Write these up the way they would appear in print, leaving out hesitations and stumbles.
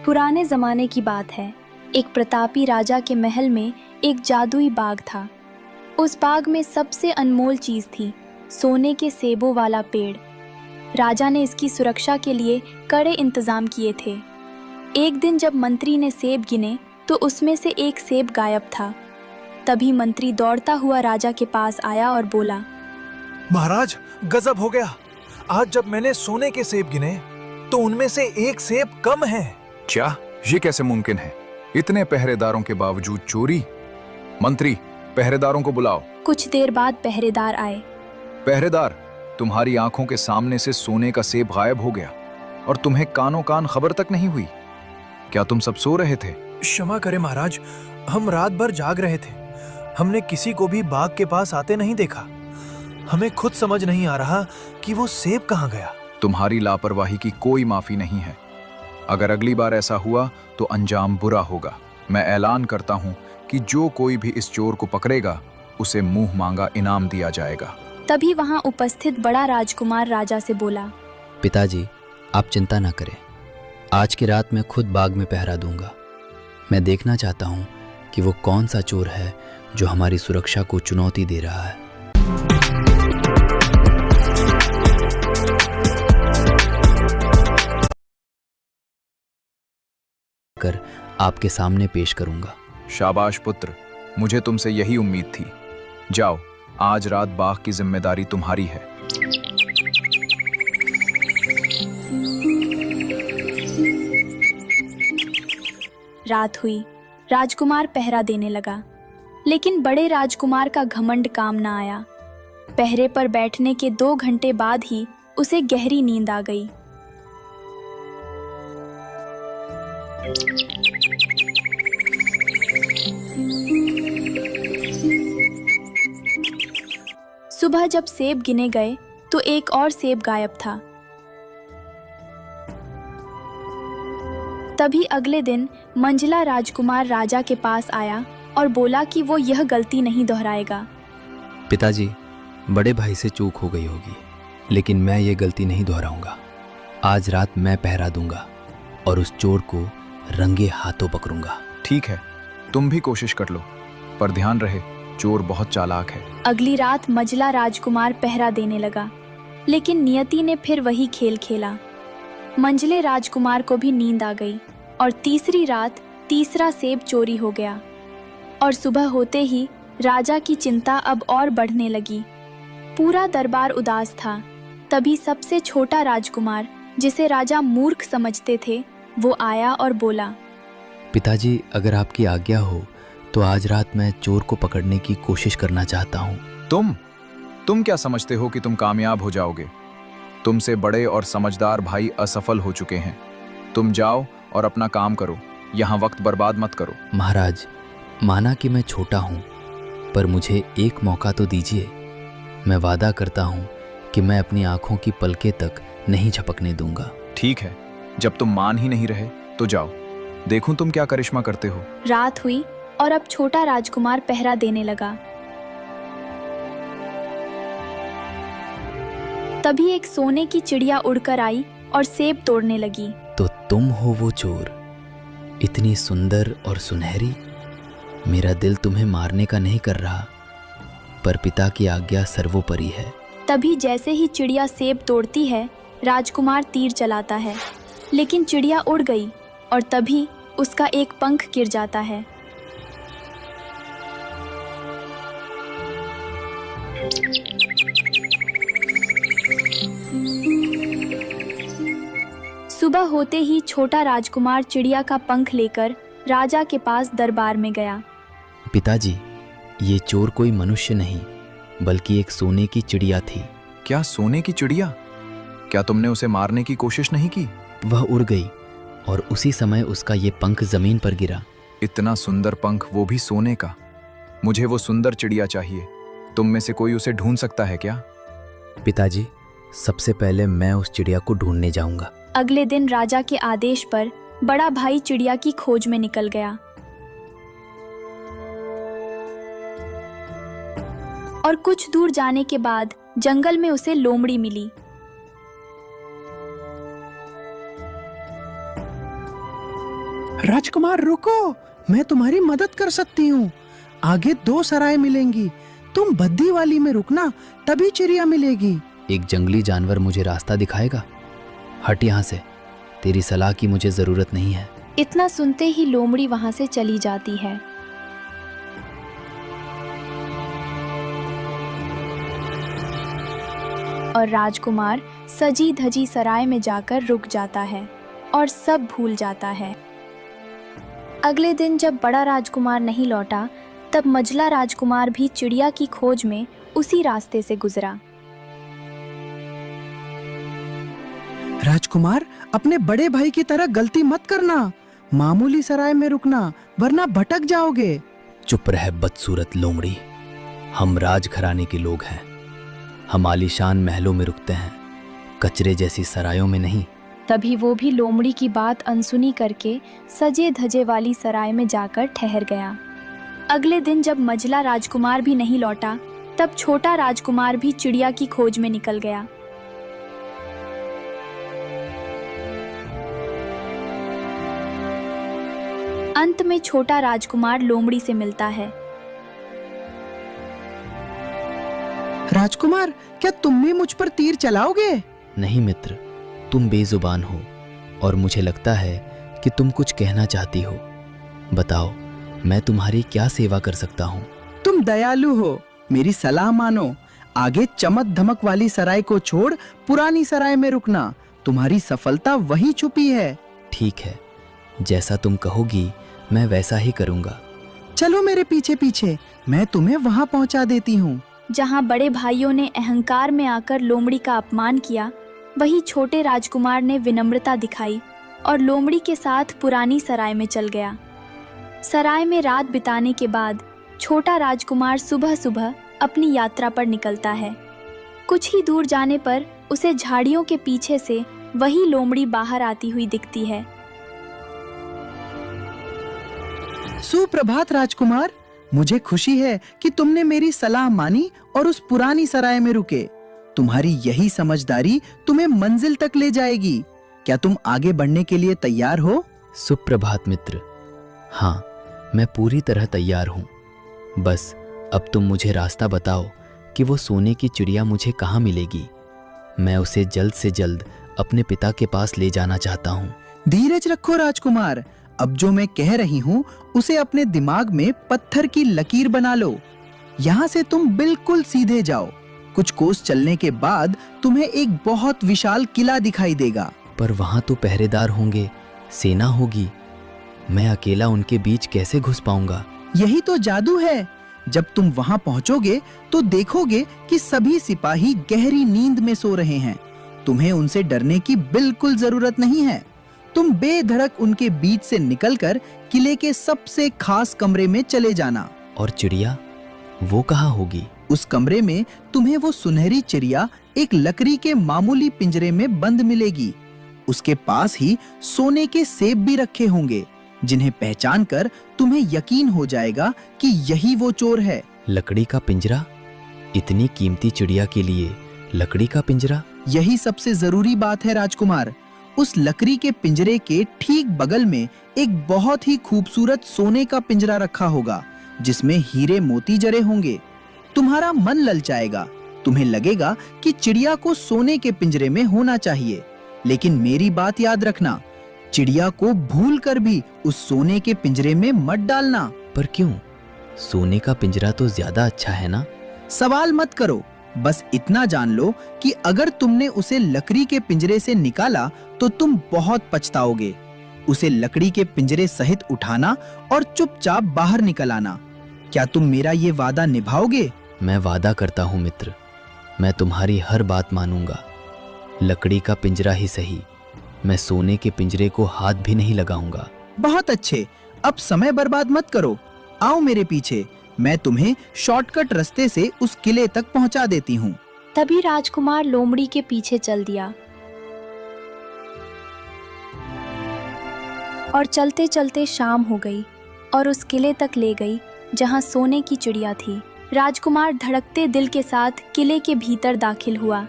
पुराने जमाने की बात है। एक प्रतापी राजा के महल में एक जादुई बाग था। उस बाग में सबसे अनमोल चीज थी सोने के सेबों वाला पेड़। राजा ने इसकी सुरक्षा के लिए कड़े इंतजाम किए थे। एक दिन जब मंत्री ने सेब गिने तो उसमें से एक सेब गायब था। तभी मंत्री दौड़ता हुआ राजा के पास आया और बोला, महाराज, गजब हो गया। आज जब मैंने सोने के सेब गिने तो उनमें से एक सेब कम है। क्या ये कैसे मुमकिन है? इतने पहरेदारों के बावजूद चोरी? मंत्री, पहरेदारों को बुलाओ। कुछ देर बाद पहरेदार आए। पहरेदार, तुम्हारी आंखों के सामने से सोने का सेब गायब हो गया और तुम्हें कानों कान खबर तक नहीं हुई। क्या तुम सब सो रहे थे? क्षमा करें महाराज, हम रात भर जाग रहे थे। हमने किसी को भी बाग के पास आते नहीं देखा। हमें खुद समझ नहीं आ रहा कि वो सेब कहाँ गया। तुम्हारी लापरवाही की कोई माफी नहीं है। अगर अगली बार ऐसा हुआ तो अंजाम बुरा होगा। मैं ऐलान करता हूं कि जो कोई भी इस चोर को पकड़ेगा उसे मुंह मांगा इनाम दिया जाएगा। तभी वहां उपस्थित बड़ा राजकुमार राजा से बोला, पिताजी, आप चिंता ना करें। आज की रात मैं खुद बाग में पहरा दूंगा। मैं देखना चाहता हूं कि वो कौन सा चोर है जो हमारी सुरक्षा को चुनौती दे रहा है। कर आपके सामने पेश करूंगा। शाबाश पुत्र, मुझे तुमसे यही उम्मीद थी। जाओ, आज रात बाग की जिम्मेदारी तुम्हारी है। रात हुई। राजकुमार पहरा देने लगा, लेकिन बड़े राजकुमार का घमंड काम ना आया। पहरे पर बैठने के 2 घंटे बाद ही उसे गहरी नींद आ गई। सुबह जब सेब गिने गए तो एक और सेब गायब था। तभी अगले दिन मंझला राजकुमार राजा के पास आया और बोला कि वो यह गलती नहीं दोहराएगा। पिताजी, बड़े भाई से चूक हो गई होगी, लेकिन मैं ये गलती नहीं दोहराऊंगा। आज रात मैं पहरा दूंगा और उस चोर को रंगे हाथों पकड़ूंगा। ठीक है, तुम भी कोशिश कर लो, पर ध्यान रहे चोर बहुत चालाक है। अगली रात मंझला राजकुमार पहरा देने लगा, लेकिन नियति ने फिर वही खेल खेला। मंझले राजकुमार को भी नींद आ गई और तीसरी रात तीसरा सेब चोरी हो गया। और सुबह होते ही राजा की चिंता अब और बढ़ने लगी। पूरा दरबार उदास था। तभी सबसे छोटा राजकुमार, जिसे राजा मूर्ख समझते थे, वो आया और बोला, पिताजी, अगर आपकी आज्ञा हो तो आज रात मैं चोर को पकड़ने की कोशिश करना चाहता हूँ। तुम क्या समझते हो कि तुम कामयाब हो जाओगे? तुमसे बड़े और समझदार भाई असफल हो चुके हैं। तुम जाओ और अपना काम करो, यहाँ वक्त बर्बाद मत करो। महाराज, माना कि मैं छोटा हूँ, पर मुझे एक मौका तो दीजिए। मैं वादा करता हूँ कि मैं अपनी आंखों की पलकें तक नहीं झपकने दूंगा। ठीक है, जब तुम मान ही नहीं रहे तो जाओ, देखूं तुम क्या करिश्मा करते हो। रात हुई और अब छोटा राजकुमार पहरा देने लगा। तभी एक सोने की चिड़िया उड़कर आई और सेब तोड़ने लगी। तो तुम हो वो चोर, इतनी सुंदर और सुनहरी। मेरा दिल तुम्हें मारने का नहीं कर रहा, पर पिता की आज्ञा सर्वोपरि है। तभी जैसे ही चिड़िया सेब तोड़ती है, राजकुमार तीर चलाता है, लेकिन चिड़िया उड़ गई और तभी उसका एक पंख गिर जाता है। सुबह होते ही छोटा राजकुमार चिड़िया का पंख लेकर राजा के पास दरबार में गया। पिताजी, ये चोर कोई मनुष्य नहीं बल्कि एक सोने की चिड़िया थी। क्या सोने की चिड़िया? क्या तुमने उसे मारने की कोशिश नहीं की? वह उड़ गई और उसी समय उसका ये पंख जमीन पर गिरा। इतना सुंदर पंख, वो भी सोने का। मुझे वो सुंदर चिड़िया चाहिए। तुम में से कोई उसे ढूंढ सकता है क्या? पिताजी, सबसे पहले मैं उस चिड़िया को ढूंढने जाऊंगा। अगले दिन राजा के आदेश पर बड़ा भाई चिड़िया की खोज में निकल गया और कुछ दूर जाने के बाद जंगल में उसे लोमड़ी मिली। राजकुमार रुको, मैं तुम्हारी मदद कर सकती हूँ। आगे 2 सराय मिलेंगी, तुम बद्दी वाली में रुकना, तभी चिड़िया मिलेगी। एक जंगली जानवर मुझे रास्ता दिखाएगा। हट यहाँ से, तेरी सलाह की मुझे जरूरत नहीं है। इतना सुनते ही लोमड़ी वहां से चली जाती है। और राजकुमार सजी धजी सराय में जाकर रुक जाता है और सब भूल जाता है। अगले दिन जब बड़ा राजकुमार नहीं लौटा, तब मझला राजकुमार भी चिड़िया की खोज में उसी रास्ते से गुजरा। राजकुमार, अपने बड़े भाई की तरह गलती मत करना। मामूली सराय में रुकना, वरना भटक जाओगे। चुप रह बदसूरत लोमड़ी। हम राजघराने के लोग हैं। हम आलीशान महलों में रुकते हैं, कचरे जैसी सरायों में नहीं। तभी वो भी लोमड़ी की बात अनसुनी करके सजे धजे वाली सराय में जाकर ठहर गया। अगले दिन जब मझला राजकुमार भी नहीं लौटा, तब छोटा राजकुमार भी चिड़िया की खोज में निकल गया। अंत में छोटा राजकुमार लोमड़ी से मिलता है। राजकुमार, क्या तुम भी मुझ पर तीर चलाओगे? नहीं मित्र, तुम बेजुबान हो और मुझे लगता है कि तुम कुछ कहना चाहती हो। बताओ, मैं तुम्हारी क्या सेवा कर सकता हूँ? तुम दयालु हो, मेरी सलाह मानो। आगे चमक धमक वाली सराय को छोड़ पुरानी सराय में रुकना। तुम्हारी सफलता वहीं छुपी है। ठीक है, जैसा तुम कहोगी मैं वैसा ही करूँगा। चलो मेरे पीछे पीछे, मैं तुम्हें वहां पहुंचा देती हूँ। जहां बड़े भाइयों ने अहंकार में आकर लोमड़ी का अपमान किया, वहीं छोटे राजकुमार ने विनम्रता दिखाई और लोमड़ी के साथ पुरानी सराय में चल गया। सराय में रात बिताने के बाद छोटा राजकुमार सुबह सुबह अपनी यात्रा पर निकलता है। कुछ ही दूर जाने पर उसे झाड़ियों के पीछे से वही लोमड़ी बाहर आती हुई दिखती है। सुप्रभात राजकुमार, मुझे खुशी है कि तुमने मेरी सलाह मानी और उस पुरानी सराय में रुके। तुम्हारी यही समझदारी तुम्हें मंजिल तक ले जाएगी। क्या तुम आगे बढ़ने के लिए तैयार हो? सुप्रभात मित्र। हाँ, मैं पूरी तरह तैयार हूँ। बस अब तुम मुझे रास्ता बताओ कि वो सोने की चिड़िया मुझे कहाँ मिलेगी। मैं उसे जल्द से जल्द अपने पिता के पास ले जाना चाहता हूँ। धीरज रखो राजकुमार, अब जो मैं कह रही हूँ उसे अपने दिमाग में पत्थर की लकीर बना लो। यहाँ से तुम बिल्कुल सीधे जाओ। कुछ कोस चलने के बाद तुम्हें एक बहुत विशाल किला दिखाई देगा। पर वहाँ तो पहरेदार होंगे, सेना होगी। मैं अकेला उनके बीच कैसे घुस पाऊंगा? यही तो जादू है। जब तुम वहाँ पहुँचोगे तो देखोगे कि सभी सिपाही गहरी नींद में सो रहे हैं। तुम्हें उनसे डरने की बिल्कुल जरूरत नहीं है। तुम बेधड़क उनके बीच से निकलकर किले के सबसे खास कमरे में चले जाना। और चिड़िया, वो कहाँ होगी? उस कमरे में तुम्हें वो सुनहरी चिड़िया एक लकड़ी के मामूली पिंजरे में बंद मिलेगी। उसके पास ही सोने के सेब भी रखे होंगे, जिन्हें पहचान कर तुम्हें यकीन हो जाएगा कि यही वो चोर है। लकड़ी का पिंजरा? इतनी कीमती चिड़िया के लिए लकड़ी का पिंजरा? यही सबसे जरूरी बात है राजकुमार। उस लकड़ी के पिंजरे के ठीक बगल में एक बहुत ही खूबसूरत सोने का पिंजरा रखा होगा, जिसमें हीरे मोती जड़े होंगे। तुम्हारा मन ललचाएगा। तुम्हें लगेगा कि चिड़िया को सोने के पिंजरे में होना चाहिए, लेकिन मेरी बात याद रखना, चिड़िया को भूल कर भी उस सोने के पिंजरे में मत डालना। पर क्यों? सोने का पिंजरा तो ज्यादा अच्छा है ना? सवाल मत करो, बस इतना जान लो कि अगर तुमने उसे लकड़ी के पिंजरे से निकाला तो तुम बहुत पछताओगे। उसे लकड़ी के पिंजरे सहित उठाना और चुपचाप बाहर निकल आना। क्या तुम मेरा ये वादा निभाओगे? मैं वादा करता हूँ मित्र, मैं तुम्हारी हर बात मानूंगा। लकड़ी का पिंजरा ही सही, मैं सोने के पिंजरे को हाथ भी नहीं लगाऊंगा। बहुत अच्छे, अब समय बर्बाद मत करो। आओ मेरे पीछे, मैं तुम्हें शॉर्टकट रास्ते से उस किले तक पहुंचा देती हूँ। तभी राजकुमार लोमड़ी के पीछे चल दिया और चलते चलते शाम हो गई और उस किले तक ले गई जहाँ सोने की चिड़िया थी। राजकुमार धड़कते दिल के साथ किले के भीतर दाखिल हुआ,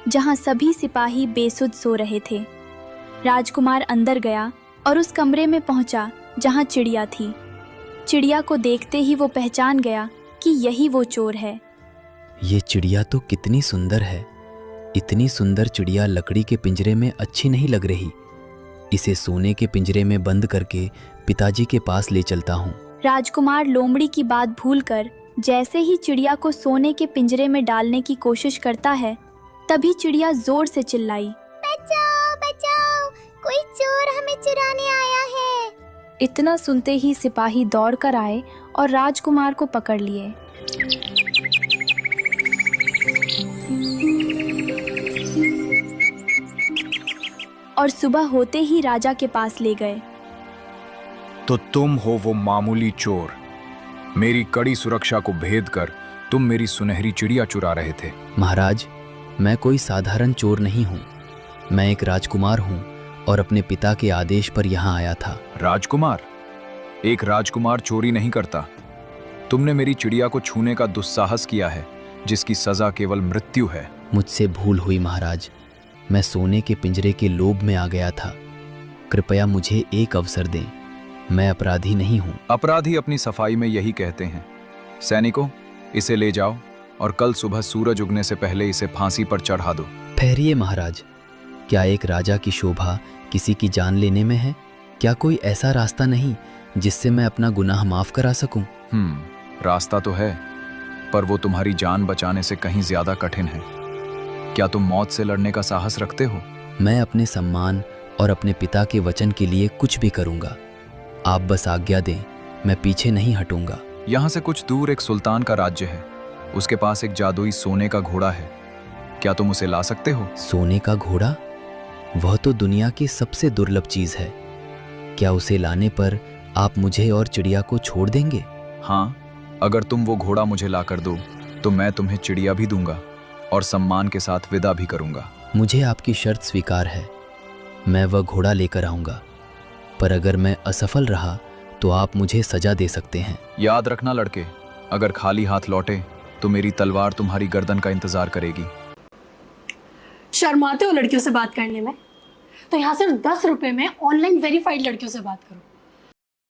जहाँ सभी सिपाही बेसुध सो रहे थे। राजकुमार अंदर गया और उस कमरे में पहुंचा जहां चिड़िया थी। चिड़िया को देखते ही वो पहचान गया कि यही वो चोर है। ये चिड़िया तो कितनी सुंदर है। इतनी सुंदर चिड़िया लकड़ी के पिंजरे में अच्छी नहीं लग रही। इसे सोने के पिंजरे में बंद करके पिताजी के पास ले चलता हूँ। राजकुमार लोमड़ी की बात भूलकर जैसे ही चिड़िया को सोने के पिंजरे में डालने की कोशिश करता है, तभी चिड़िया जोर से चिल्लाई, बचाओ बचाओ, कोई चोर हमें चुराने आया है। इतना सुनते ही सिपाही दौड़कर आए और राजकुमार को पकड़ लिए। और सुबह होते ही राजा के पास ले गए। तो तुम हो वो मामूली चोर। मेरी कड़ी सुरक्षा को भेद कर तुम मेरी सुनहरी चिड़िया चुरा रहे थे। महाराज, मैं कोई साधारण चोर नहीं हूँ। मैं एक राजकुमार हूँ और अपने पिता के आदेश पर यहाँ आया था। राजकुमार? एक राजकुमार चोरी नहीं करता। तुमने मेरी चिड़िया को छूने का दुस्साहस किया है, जिसकी सजा केवल मृत्यु है। मुझसे भूल हुई महाराज। मैं सोने के पिंजरे के लोभ में आ गया था। कृपया मुझे एक अवसर दें। मैं अपराधी नहीं हूँ। अपराधी अपनी सफाई में यही कहते हैं। सैनिकों, इसे ले जाओ और कल सुबह सूरज उगने से पहले इसे फांसी पर चढ़ा दो। ठहरिए महाराज, क्या एक राजा की शोभा किसी की जान लेने में है? क्या कोई ऐसा रास्ता नहीं जिससे मैं अपना गुनाह माफ करा सकूं? रास्ता तो है, पर वो तुम्हारी जान बचाने से कहीं ज्यादा कठिन है। क्या तुम मौत से लड़ने का साहस रखते हो? मैं अपने सम्मान और अपने पिता के वचन के लिए कुछ भी करूंगा। आप बस आज्ञा दें, मैं पीछे नहीं हटूंगा। यहाँ से कुछ दूर एक सुल्तान का राज्य है। उसके पास एक जादुई सोने का घोड़ा है। क्या तुम उसे ला सकते हो? सोने का घोड़ा? वह तो दुनिया की सबसे दुर्लभ चीज है। क्या उसे लाने पर आप मुझे और चिड़िया को छोड़ देंगे? हाँ, अगर तुम वो घोड़ा मुझे ला कर दो तो मैं तुम्हें चिड़िया भी दूंगा और सम्मान के साथ विदा भी करूंगा। मुझे आपकी शर्त स्वीकार है। मैं वह घोड़ा लेकर आऊंगा, पर अगर मैं असफल रहा तो आप मुझे सजा दे सकते हैं। याद रखना लड़के, अगर खाली हाथ लौटे तो मेरी तलवार तुम्हारी गर्दन का इंतजार करेगी। शर्माते हो लड़कियों से बात करने में? तो यहाँ सिर्फ 10 रुपए में ऑनलाइन वेरीफाइड लड़कियों से बात करो।